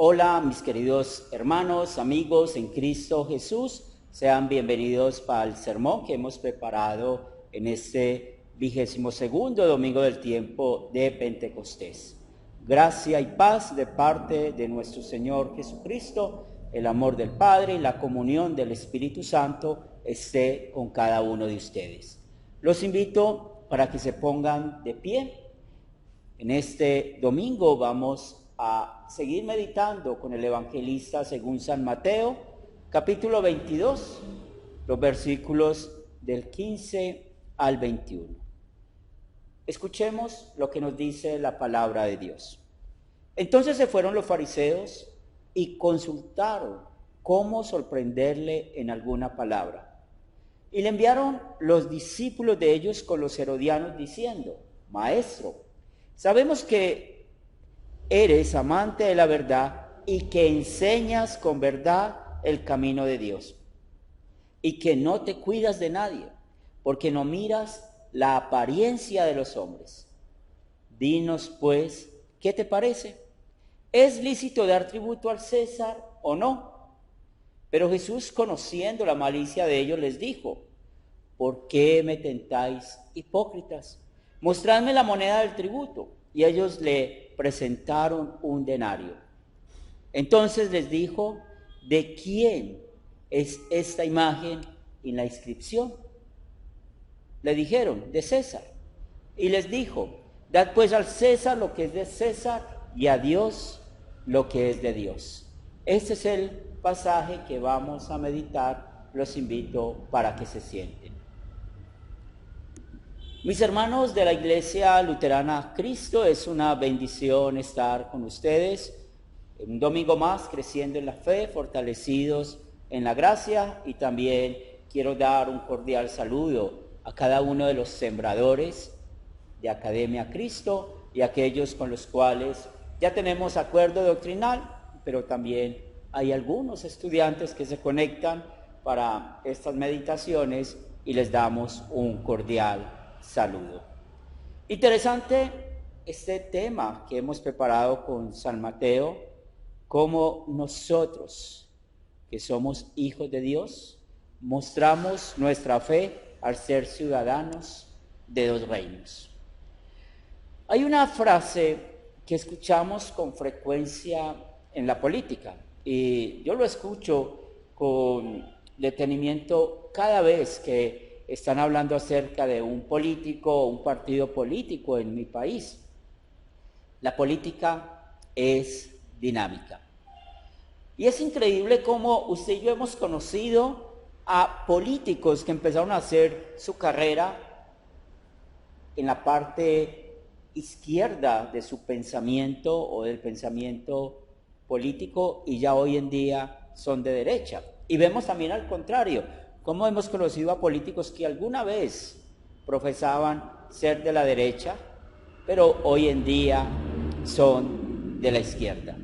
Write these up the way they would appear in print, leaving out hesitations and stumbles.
Hola, mis queridos hermanos, amigos en Cristo Jesús. Sean bienvenidos para el sermón que hemos preparado en este 22º domingo del tiempo de Pentecostés. Gracia y paz de parte de nuestro Señor Jesucristo, el amor del Padre y la comunión del Espíritu Santo esté con cada uno de ustedes. Los invito para que se pongan de pie. En este domingo vamos a seguir meditando con el evangelista según San Mateo, capítulo 22, los versículos del 15 al 21. Escuchemos lo que nos dice la palabra de Dios. Entonces se fueron los fariseos y consultaron cómo sorprenderle en alguna palabra. Y le enviaron los discípulos de ellos con los herodianos diciendo: Maestro, sabemos que eres amante de la verdad y que enseñas con verdad el camino de Dios, y que no te cuidas de nadie, porque no miras la apariencia de los hombres. Dinos, pues, ¿qué te parece? ¿Es lícito dar tributo al César o no? Pero Jesús, conociendo la malicia de ellos, les dijo: ¿por qué me tentáis, hipócritas? Mostradme la moneda del tributo. Y ellos le presentaron un denario. Entonces les dijo: ¿de quién es esta imagen y la inscripción? Le dijeron: de César. Y les dijo: dad pues al César lo que es de César y a Dios lo que es de Dios. Este es el pasaje que vamos a meditar. Los invito para que se sienten. Mis hermanos de la Iglesia Luterana Cristo, es una bendición estar con ustedes un domingo más, creciendo en la fe, fortalecidos en la gracia, y también quiero dar un cordial saludo a cada uno de los sembradores de Academia Cristo y aquellos con los cuales ya tenemos acuerdo doctrinal, pero también hay algunos estudiantes que se conectan para estas meditaciones y les damos un cordial saludo. Interesante este tema que hemos preparado con San Mateo, cómo nosotros, que somos hijos de Dios, mostramos nuestra fe al ser ciudadanos de dos reinos. Hay una frase que escuchamos con frecuencia en la política, y yo lo escucho con detenimiento cada vez que están hablando acerca de un político o un partido político en mi país. La política es dinámica. Y es increíble cómo usted y yo hemos conocido a políticos que empezaron a hacer su carrera en la parte izquierda de su pensamiento o del pensamiento político, y ya hoy en día son de derecha. Y vemos también al contrario, cómo hemos conocido a políticos que alguna vez profesaban ser de la derecha, pero hoy en día son de la izquierda.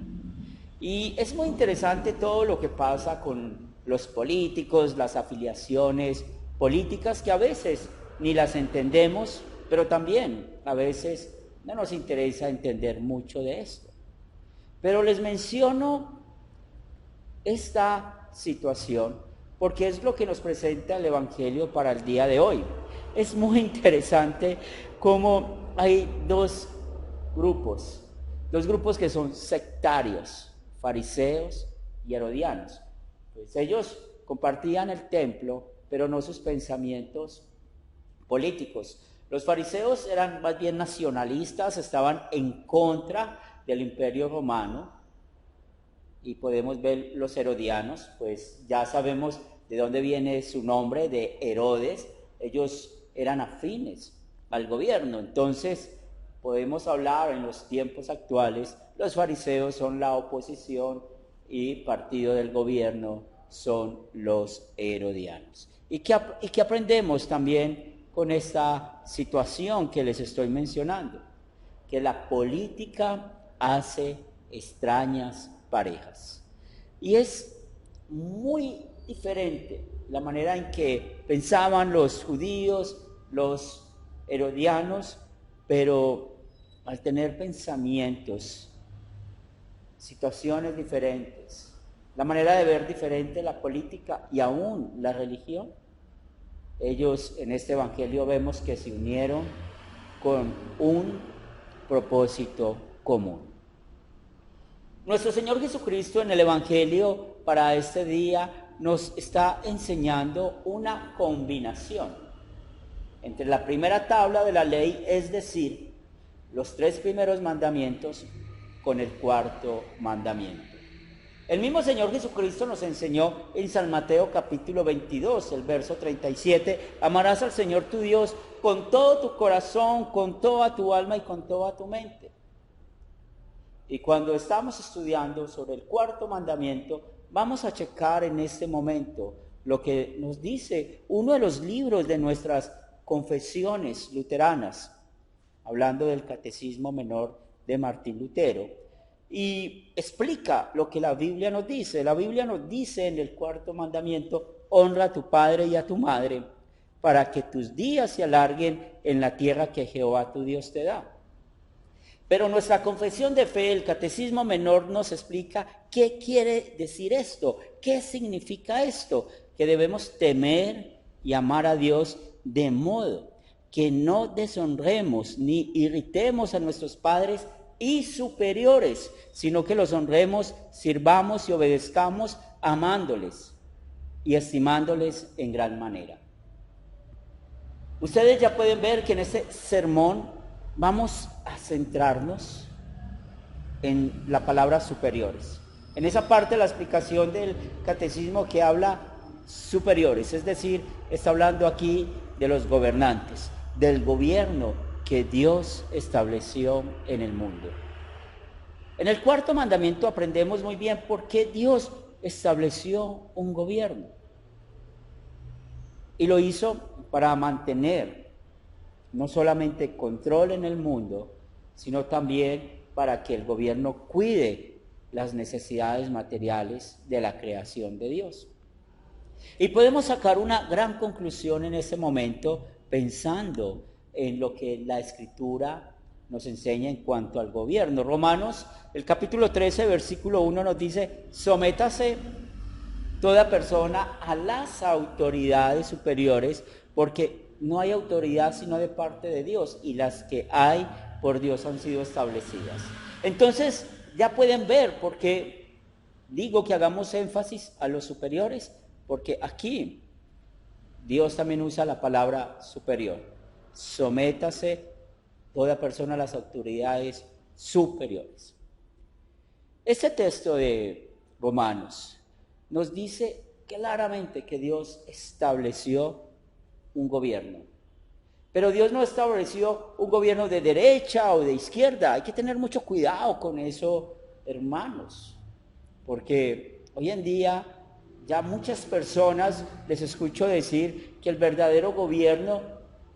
Y es muy interesante todo lo que pasa con los políticos, las afiliaciones políticas, que a veces ni las entendemos, pero también a veces no nos interesa entender mucho de esto. Pero les menciono esta situación porque es lo que nos presenta el Evangelio para el día de hoy. Es muy interesante cómo hay dos grupos que son sectarios, fariseos y herodianos. Pues ellos compartían el templo, pero no sus pensamientos políticos. Los fariseos eran más bien nacionalistas, estaban en contra del Imperio Romano. Y podemos ver los herodianos, pues ya sabemos de dónde viene su nombre, de Herodes. Ellos eran afines al gobierno. Entonces podemos hablar en los tiempos actuales, los fariseos son la oposición y partido del gobierno son los herodianos. ¿Y qué aprendemos también con esta situación que les estoy mencionando? Que la política hace extrañas parejas. Y es muy diferente la manera en que pensaban los judíos, los herodianos, pero al tener pensamientos situaciones diferentes, la manera de ver diferente la política y aún la religión, ellos en este evangelio vemos que se unieron con un propósito común. Nuestro Señor Jesucristo en el evangelio para este día nos está enseñando una combinación entre la primera tabla de la ley, es decir, los 3 primeros mandamientos, con el cuarto mandamiento. El mismo Señor Jesucristo nos enseñó en San Mateo capítulo 22, el verso 37, amarás al Señor tu Dios con todo tu corazón, con toda tu alma y con toda tu mente. Y cuando estamos estudiando sobre el cuarto mandamiento, vamos a checar en este momento lo que nos dice uno de los libros de nuestras confesiones luteranas, hablando del Catecismo Menor de Martín Lutero, y explica lo que la Biblia nos dice. La Biblia nos dice en el cuarto mandamiento: honra a tu padre y a tu madre, para que tus días se alarguen en la tierra que Jehová tu Dios te da. Pero nuestra confesión de fe, el Catecismo Menor, nos explica qué quiere decir esto, qué significa esto, que debemos temer y amar a Dios de modo que no deshonremos ni irritemos a nuestros padres y superiores, sino que los honremos, sirvamos y obedezcamos amándoles y estimándoles en gran manera. Ustedes ya pueden ver que en este sermón vamos a centrarnos en la palabra superiores. En esa parte de la explicación del catecismo que habla superiores, es decir, está hablando aquí de los gobernantes, del gobierno que Dios estableció en el mundo. En el cuarto mandamiento aprendemos muy bien por qué Dios estableció un gobierno. Y lo hizo para mantener no solamente control en el mundo, sino también para que el gobierno cuide las necesidades materiales de la creación de Dios. Y podemos sacar una gran conclusión en ese momento pensando en lo que la Escritura nos enseña en cuanto al gobierno. Romanos, el capítulo 13, versículo 1 nos dice: sométase toda persona a las autoridades superiores, porque no hay autoridad sino de parte de Dios, y las que hay por Dios han sido establecidas. Entonces, ya pueden ver por qué digo que hagamos énfasis a los superiores, porque aquí Dios también usa la palabra superior. Sométase toda persona a las autoridades superiores. Este texto de Romanos nos dice claramente que Dios estableció un gobierno. Pero Dios no estableció un gobierno de derecha o de izquierda. Hay que tener mucho cuidado con eso, hermanos, porque hoy en día ya muchas personas les escucho decir que el verdadero gobierno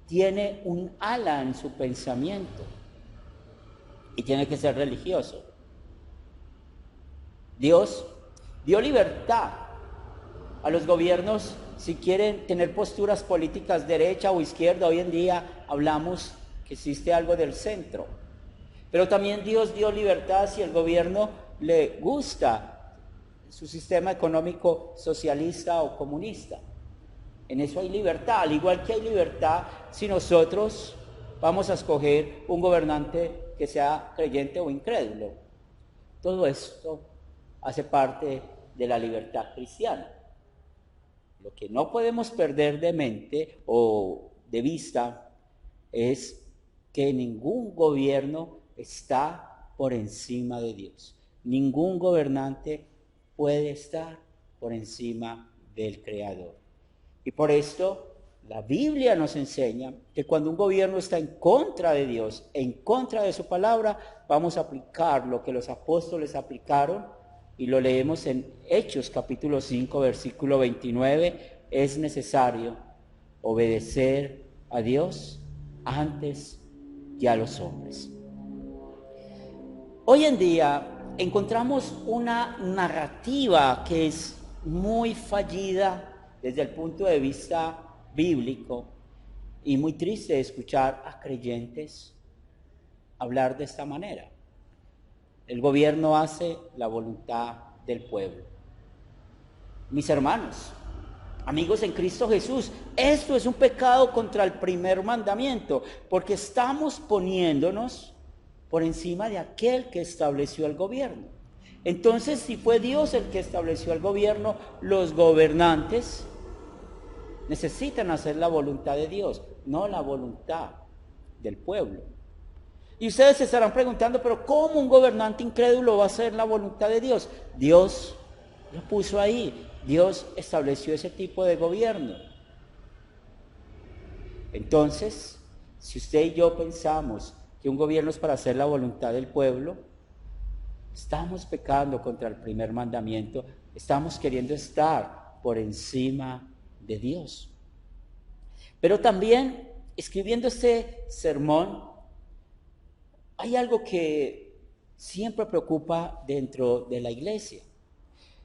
tiene un ala en su pensamiento y tiene que ser religioso. Dios dio libertad a los gobiernos si quieren tener posturas políticas derecha o izquierda. Hoy en día hablamos que existe algo del centro, pero también Dios dio libertad si el gobierno le gusta su sistema económico socialista o comunista. En eso hay libertad, al igual que hay libertad si nosotros vamos a escoger un gobernante que sea creyente o incrédulo. Todo esto hace parte de la libertad cristiana. Lo que no podemos perder de mente o de vista es que ningún gobierno está por encima de Dios. Ningún gobernante puede estar por encima del Creador. Y por esto la Biblia nos enseña que cuando un gobierno está en contra de Dios, en contra de su palabra, vamos a aplicar lo que los apóstoles aplicaron, y lo leemos en Hechos capítulo 5, versículo 29, es necesario obedecer a Dios antes que a los hombres. Hoy en día encontramos una narrativa que es muy fallida desde el punto de vista bíblico y muy triste escuchar a creyentes hablar de esta manera. El gobierno hace la voluntad del pueblo. Mis hermanos, amigos en Cristo Jesús, esto es un pecado contra el primer mandamiento, porque estamos poniéndonos por encima de aquel que estableció el gobierno. Entonces, si fue Dios el que estableció el gobierno, los gobernantes necesitan hacer la voluntad de Dios, no la voluntad del pueblo. Y ustedes se estarán preguntando, pero ¿cómo un gobernante incrédulo va a hacer la voluntad de Dios? Dios lo puso ahí, Dios estableció ese tipo de gobierno. Entonces, si usted y yo pensamos que un gobierno es para hacer la voluntad del pueblo, estamos pecando contra el primer mandamiento, estamos queriendo estar por encima de Dios. Pero también, escribiendo este sermón, hay algo que siempre preocupa dentro de la iglesia.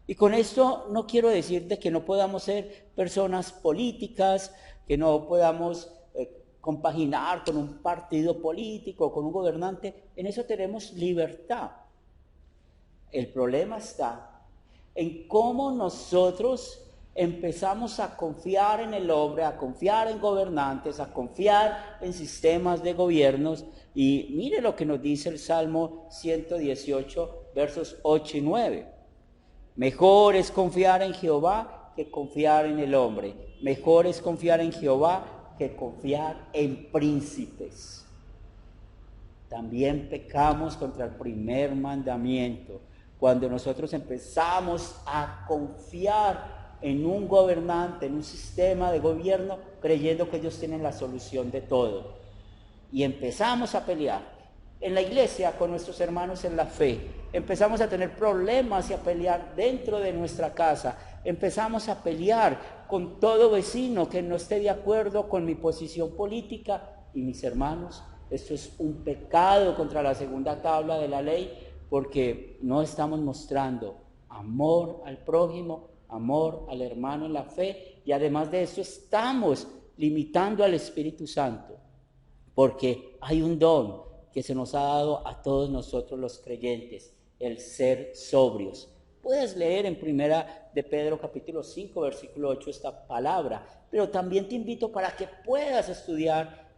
Y con esto no quiero decir de que no podamos ser personas políticas, que no podamos compaginar con un partido político, con un gobernante. En eso tenemos libertad. El problema está en cómo nosotros empezamos a confiar en el hombre, a confiar en gobernantes, a confiar en sistemas de gobiernos. Y mire lo que nos dice el Salmo 118, versos 8 y 9. Mejor es confiar en Jehová que confiar en el hombre. Mejor es confiar en Jehová que confiar en príncipes. También pecamos contra el primer mandamiento, cuando nosotros empezamos a confiar en un gobernante, en un sistema de gobierno, creyendo que ellos tienen la solución de todo. Y empezamos a pelear en la iglesia con nuestros hermanos en la fe. Empezamos a tener problemas y a pelear dentro de nuestra casa. Empezamos a pelear con todo vecino que no esté de acuerdo con mi posición política. Y mis hermanos, esto es un pecado contra la segunda tabla de la ley, porque no estamos mostrando amor al prójimo, amor al hermano en la fe, y además de eso estamos limitando al Espíritu Santo, porque hay un don que se nos ha dado a todos nosotros los creyentes, el ser sobrios. Puedes leer en Primera de Pedro capítulo 5, versículo 8 esta palabra, pero también te invito para que puedas estudiar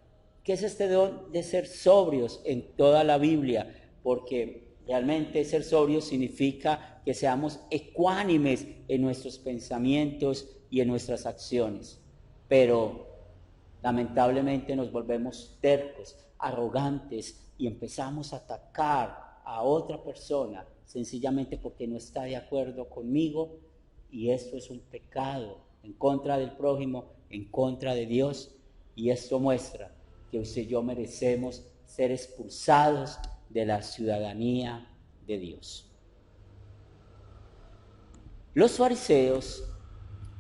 qué es este don de ser sobrios en toda la Biblia, porque realmente ser sobrios significa que seamos ecuánimes en nuestros pensamientos y en nuestras acciones. Pero lamentablemente nos volvemos tercos, arrogantes y empezamos a atacar a otra persona sencillamente porque no está de acuerdo conmigo, y esto es un pecado en contra del prójimo, en contra de Dios, y esto muestra que usted y yo merecemos ser expulsados de la ciudadanía de Dios. Los fariseos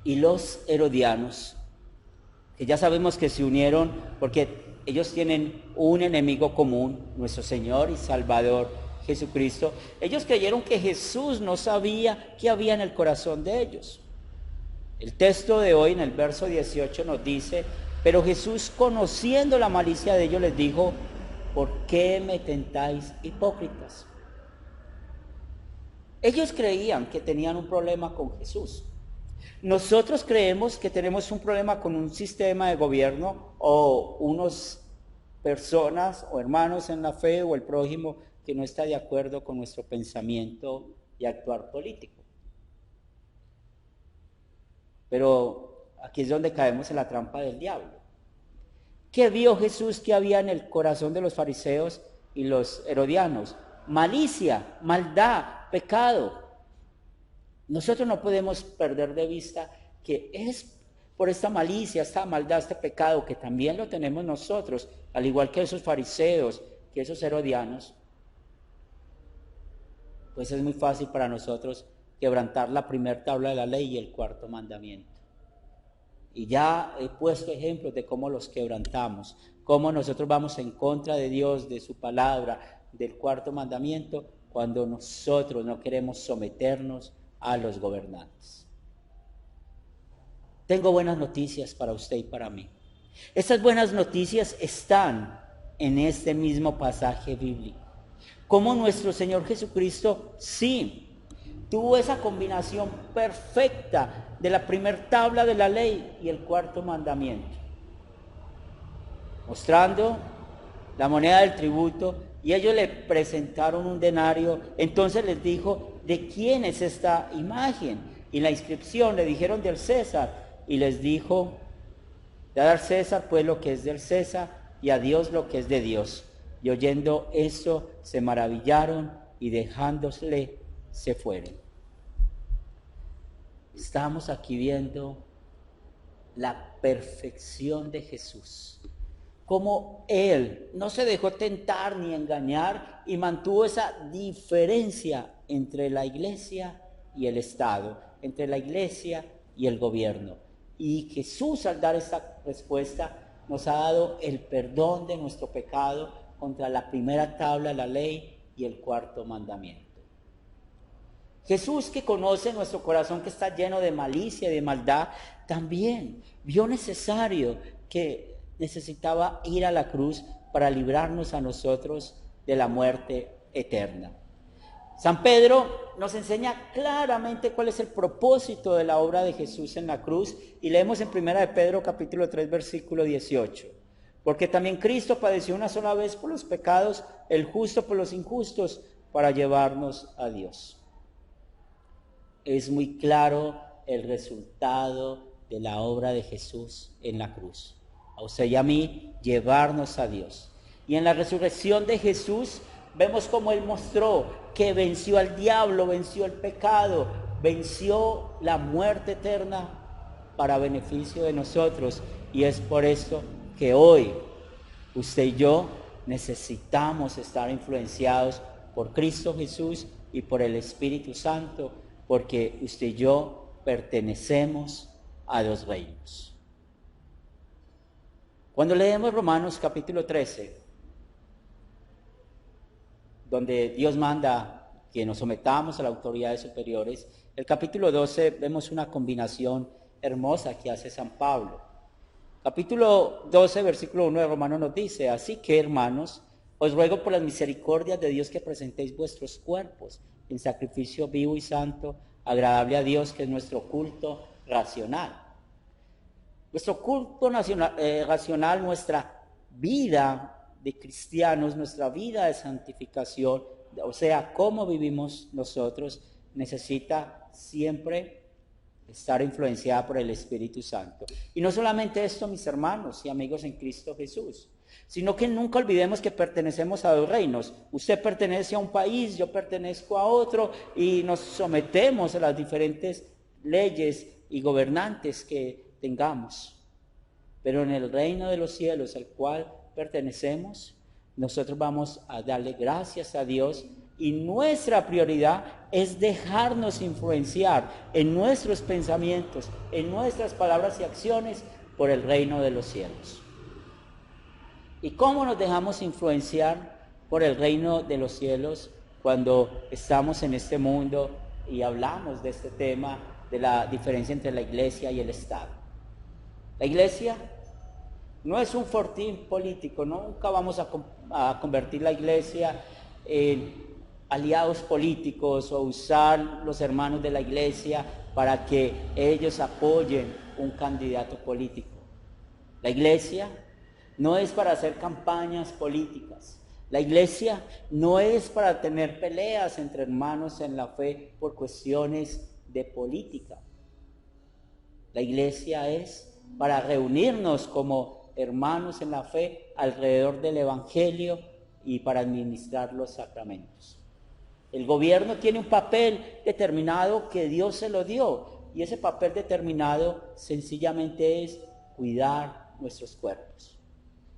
y los herodianos, que ya sabemos que se unieron porque ellos tienen un enemigo común, nuestro Señor y Salvador Jesucristo. Ellos creyeron que Jesús no sabía qué había en el corazón de ellos. El texto de hoy en el verso 18 nos dice: pero Jesús, conociendo la malicia de ellos, les dijo: ¿por qué me tentáis, hipócritas? Ellos creían que tenían un problema con Jesús. Nosotros creemos que tenemos un problema con un sistema de gobierno o unas personas o hermanos en la fe o el prójimo que no está de acuerdo con nuestro pensamiento y actuar político. Pero aquí es donde caemos en la trampa del diablo. ¿Qué vio Jesús que había en el corazón de los fariseos y los herodianos? Malicia, maldad, pecado. Nosotros no podemos perder de vista que es por esta malicia, esta maldad, este pecado, que también lo tenemos nosotros, al igual que esos fariseos, que esos herodianos, pues es muy fácil para nosotros quebrantar la primera tabla de la ley y el cuarto mandamiento. Y ya he puesto ejemplos de cómo los quebrantamos, cómo nosotros vamos en contra de Dios, de su palabra, del cuarto mandamiento, cuando nosotros no queremos someternos a los gobernantes. Tengo buenas noticias para usted y para mí. Estas buenas noticias están en este mismo pasaje bíblico. Cómo nuestro Señor Jesucristo sí tuvo esa combinación perfecta de la primer tabla de la ley y el cuarto mandamiento, mostrando la moneda del tributo, y ellos le presentaron un denario. Entonces les dijo: ¿de quién es esta imagen? Y la inscripción le dijeron: del César. Y les dijo: dad al César pues lo que es del César, y a Dios lo que es de Dios. Y oyendo esto se maravillaron, y dejándosle se fueron. Estamos aquí viendo la perfección de Jesús, cómo Él no se dejó tentar ni engañar y mantuvo esa diferencia entre la iglesia y el Estado, entre la iglesia y el gobierno. Y Jesús, al dar esta respuesta, nos ha dado el perdón de nuestro pecado contra la primera tabla de la ley y el cuarto mandamiento. Jesús, que conoce nuestro corazón que está lleno de malicia y de maldad, también vio necesario que necesitaba ir a la cruz para librarnos a nosotros de la muerte eterna. San Pedro nos enseña claramente cuál es el propósito de la obra de Jesús en la cruz, y leemos en 1 de Pedro capítulo 3 versículo 18. Porque también Cristo padeció una sola vez por los pecados, el justo por los injustos, para llevarnos a Dios. Es muy claro el resultado de la obra de Jesús en la cruz. A usted y a mí, llevarnos a Dios. Y en la resurrección de Jesús vemos cómo Él mostró que venció al diablo, venció el pecado, venció la muerte eterna para beneficio de nosotros. Y es por esto que hoy usted y yo necesitamos estar influenciados por Cristo Jesús y por el Espíritu Santo, porque usted y yo pertenecemos a los reinos. Cuando leemos Romanos capítulo 13, donde Dios manda que nos sometamos a las autoridades superiores, el capítulo 12 vemos una combinación hermosa que hace San Pablo. Capítulo 12, versículo 1 de Romanos nos dice: así que, hermanos, os ruego por las misericordias de Dios que presentéis vuestros cuerpos en sacrificio vivo y santo, agradable a Dios, que es nuestro culto racional. Nuestro culto racional, nuestra vida de cristianos, nuestra vida de santificación, o sea, cómo vivimos nosotros, necesita siempre estar influenciada por el Espíritu Santo. Y no solamente esto, mis hermanos y amigos en Cristo Jesús, sino que nunca olvidemos que pertenecemos a dos reinos. Usted pertenece a un país, yo pertenezco a otro, y nos sometemos a las diferentes leyes y gobernantes que tengamos. Pero en el reino de los cielos al cual pertenecemos, nosotros vamos a darle gracias a Dios, y nuestra prioridad es dejarnos influenciar en nuestros pensamientos, en nuestras palabras y acciones por el reino de los cielos. ¿Y cómo nos dejamos influenciar por el reino de los cielos cuando estamos en este mundo y hablamos de este tema de la diferencia entre la iglesia y el Estado? La iglesia no es un fortín político, nunca vamos a convertir la iglesia en aliados políticos o usar los hermanos de la iglesia para que ellos apoyen un candidato político. La iglesia no es para hacer campañas políticas. La iglesia no es para tener peleas entre hermanos en la fe por cuestiones de política. La iglesia es para reunirnos como hermanos en la fe alrededor del Evangelio y para administrar los sacramentos. El gobierno tiene un papel determinado que Dios se lo dio, y ese papel determinado sencillamente es cuidar nuestros cuerpos.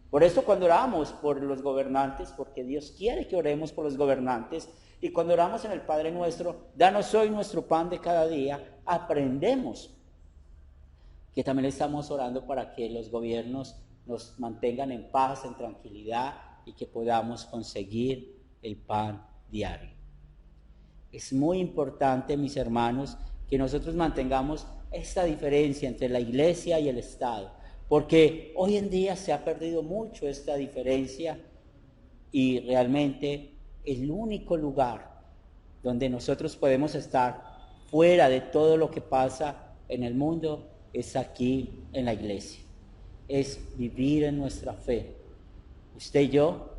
Por eso cuando oramos por los gobernantes, porque Dios quiere que oremos por los gobernantes, y cuando oramos en el Padre Nuestro, danos hoy nuestro pan de cada día, aprendemos que también estamos orando para que los gobiernos nos mantengan en paz, en tranquilidad, y que podamos conseguir el pan diario. Es muy importante, mis hermanos, que nosotros mantengamos esta diferencia entre la iglesia y el Estado, porque hoy en día se ha perdido mucho esta diferencia, y realmente el único lugar donde nosotros podemos estar fuera de todo lo que pasa en el mundo es aquí en la iglesia. Es vivir en nuestra fe. Usted y yo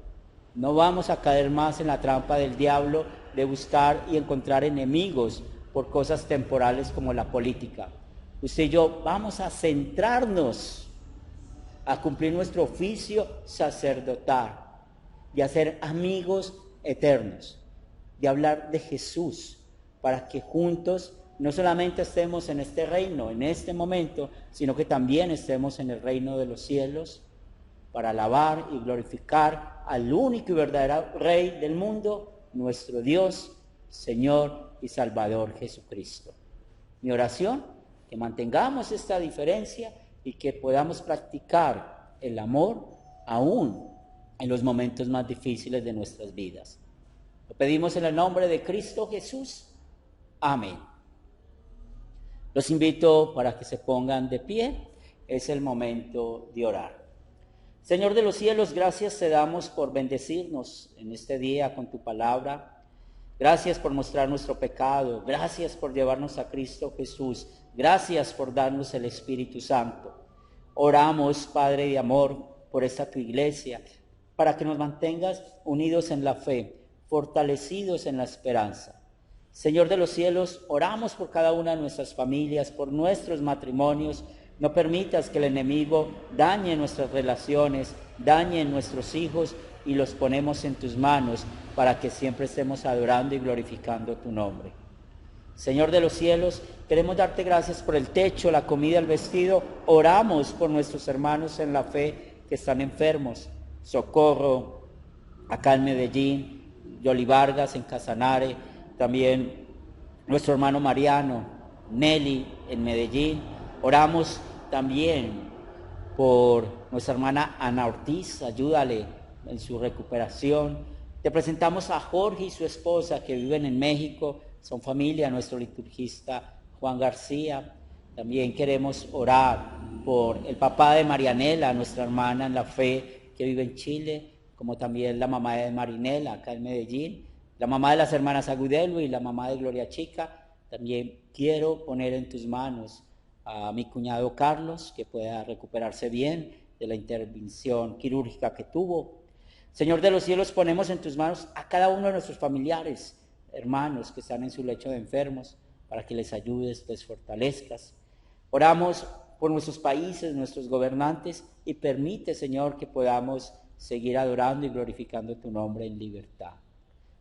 no vamos a caer más en la trampa del diablo de buscar y encontrar enemigos por cosas temporales como la política. Usted y yo vamos a centrarnos a cumplir nuestro oficio sacerdotal, de hacer amigos eternos, de hablar de Jesús, para que juntos no solamente estemos en este reino, en este momento, sino que también estemos en el reino de los cielos, para alabar y glorificar al único y verdadero Rey del mundo, nuestro Dios, Señor y Salvador Jesucristo. Mi oración, que mantengamos esta diferencia y que podamos practicar el amor aún en los momentos más difíciles de nuestras vidas. Lo pedimos en el nombre de Cristo Jesús. Amén. Los invito para que se pongan de pie. Es el momento de orar. Señor de los cielos, gracias te damos por bendecirnos en este día con tu palabra. Gracias por mostrar nuestro pecado. Gracias por llevarnos a Cristo Jesús. Gracias por darnos el Espíritu Santo. Oramos, Padre de amor, por esta tu iglesia, para que nos mantengas unidos en la fe, fortalecidos en la esperanza. Señor de los cielos, oramos por cada una de nuestras familias, por nuestros matrimonios. No permitas que el enemigo dañe nuestras relaciones, dañe nuestros hijos, y los ponemos en tus manos para que siempre estemos adorando y glorificando tu nombre. Señor de los cielos, queremos darte gracias por el techo, la comida, el vestido. Oramos por nuestros hermanos en la fe que están enfermos. Socorro, acá en Medellín, Yoli Vargas en Casanare, también nuestro hermano Mariano, Nelly en Medellín. Oramos también por nuestra hermana Ana Ortiz, ayúdale en su recuperación. Te presentamos a Jorge y su esposa que viven en México, son familia, nuestro liturgista Juan García. También queremos orar por el papá de Marianela, nuestra hermana en la fe que vive en Chile, como también la mamá de Marinela acá en Medellín, la mamá de las hermanas Agudelo y la mamá de Gloria Chica. También quiero poner en tus manos a mi cuñado Carlos, que pueda recuperarse bien de la intervención quirúrgica que tuvo. Señor de los cielos, ponemos en tus manos a cada uno de nuestros familiares, hermanos que están en su lecho de enfermos, para que les ayudes, les fortalezcas. Oramos por nuestros países, nuestros gobernantes, y permite, Señor, que podamos seguir adorando y glorificando tu nombre en libertad.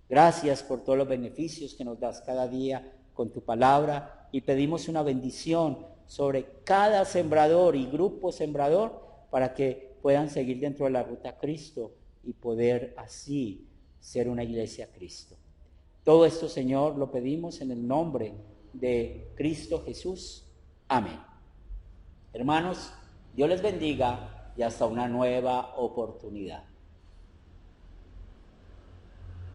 Gracias por todos los beneficios que nos das cada día con tu palabra, y pedimos una bendición sobre cada sembrador y grupo sembrador para que puedan seguir dentro de la ruta a Cristo y poder así ser una iglesia a Cristo. Todo esto, Señor, lo pedimos en el nombre de Cristo Jesús. Amén. Hermanos, Dios les bendiga y hasta una nueva oportunidad.